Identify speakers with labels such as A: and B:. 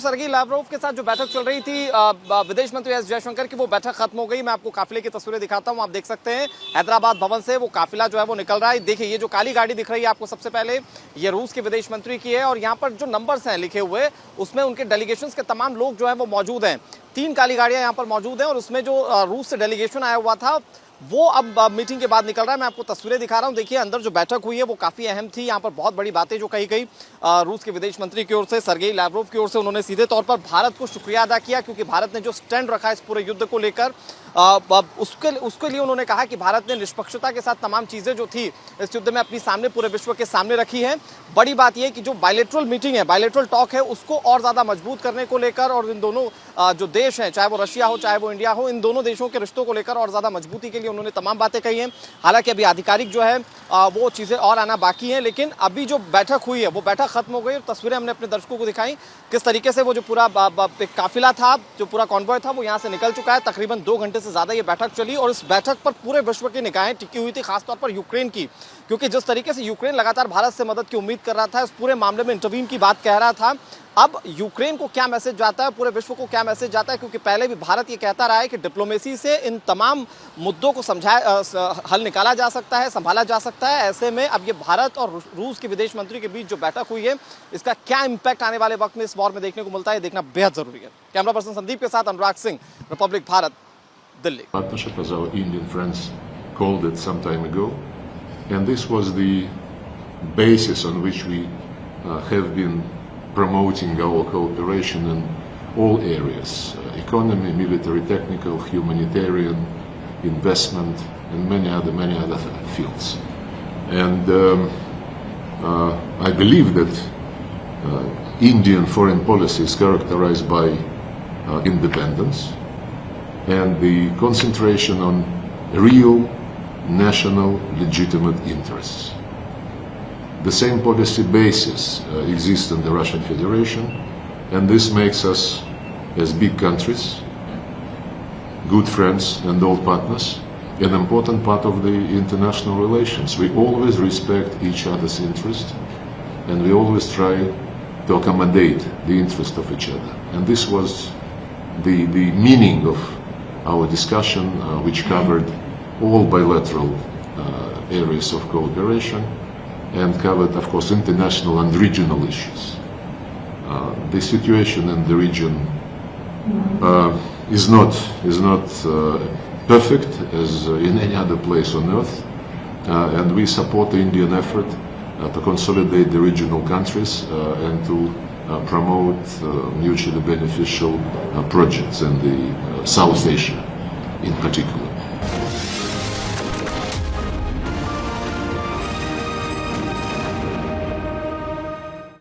A: Sergei Lavrov के साथ जो बैठक चल रही थी विदेश मंत्री एस जयशंकर की, वो बैठक खत्म हो गई। मैं आपको काफिले की तस्वीरें दिखाता हूं। आप देख सकते हैं हैदराबाद भवन से वो काफिला जो है वो निकल रहा है। देखिए ये जो काली गाड़ी दिख रही है आपको, सबसे पहले ये रूस के विदेश मंत्री की है और यहाँ पर जो नंबर्स हैं लिखे हुए उसमें उनके डेलीगेशन के तमाम लोग जो है वो मौजूद हैं। 3 काली गाड़ियां यहाँ पर मौजूद हैं और उसमें जो रूस से डेलीगेशन आया हुआ था वो अब मीटिंग के बाद निकल रहा है। मैं आपको तस्वीरें दिखा रहा हूं। देखिए अंदर जो बैठक हुई है वो काफी अहम थी। यहाँ पर बहुत बड़ी बातें जो कही गई रूस के विदेश मंत्री की ओर से, सर्गेई लावरोव की ओर से, उन्होंने सीधे तौर पर भारत को शुक्रिया अदा किया क्योंकि भारत ने जो स्टैंड रखा इस पूरे युद्ध को लेकर, उसके लिए उन्होंने कहा कि भारत ने निष्पक्षता के साथ तमाम चीजें जो थी इस युद्ध में अपनी सामने, पूरे विश्व के सामने रखी है। बड़ी बात यह कि जो बायलैटरल मीटिंग है, बायलैटरल टॉक है, उसको और ज्यादा मजबूत करने को लेकर और इन दोनों जो देश हैं, चाहे वो रशिया हो चाहे वो इंडिया हो, इन दोनों देशों के रिश्तों को लेकर और ज्यादा मजबूती के लिए उन्होंने तमाम बातें कही हैं। हालांकि अभी आधिकारिक जो है वो चीजें और आना बाकी है, लेकिन अभी जो बैठक हुई है वो बैठक खत्म हो गई और तस्वीरें हमने अपने दर्शकों को दिखाई किस तरीके से वो जो पूरा काफिला था, जो पूरा कॉन्वॉय था, वो यहाँ से निकल चुका है। तकरीबन 2 घंटे से ज्यादा ये बैठक चली और इस बैठक पर पूरे विश्व की निगाहें टिकी हुई थी, खासतौर पर यूक्रेन की, क्योंकि जिस तरीके से यूक्रेन लगातार भारत से मदद की उम्मीद कर रहा था, इस पूरे मामले में इंटरवीन की बात कह रहा था। अब यूक्रेन को क्या मैसेज जाता है, पूरे विश्व को क्या मैसेज जाता है, क्योंकि पहले भी भारत ये कहता रहा है कि डिप्लोमेसी से इन तमाम मुद्दों को हल निकाला जा सकता है, संभाला जा सकता है। ऐसे में अब ये भारत और रूस के विदेश मंत्री के बीच जो बैठक हुई है, इसका क्या इंपैक्ट आने वाले वक्त में इस वॉर में देखने को मिलता है, देखना बेहद जरूरी है। कैमरा पर्सन संदीप के साथ Anurag Singh, Republic Bharat, Delhi.
B: Partnership, as our Indian friends called it some time ago, and this was the basis on which we have been promoting our cooperation in all areas: economy, military, technical, humanitarian, investment, and many other fields. And I believe that Indian foreign policy is characterized by independence and the concentration on real national legitimate interests. The same policy basis exists in the Russian Federation, and this makes us, as big countries, good friends and old partners, an important part of the international relations. We always respect each other's interest, and we always try to accommodate the interest of each other. And this was the meaning of our discussion, which covered all bilateral areas of cooperation and covered, of course, international and regional issues. The situation in the region is not perfect as in any other place on earth, and we support the Indian effort to consolidate the regional countries and to promote mutually beneficial projects in the South Asia in particular.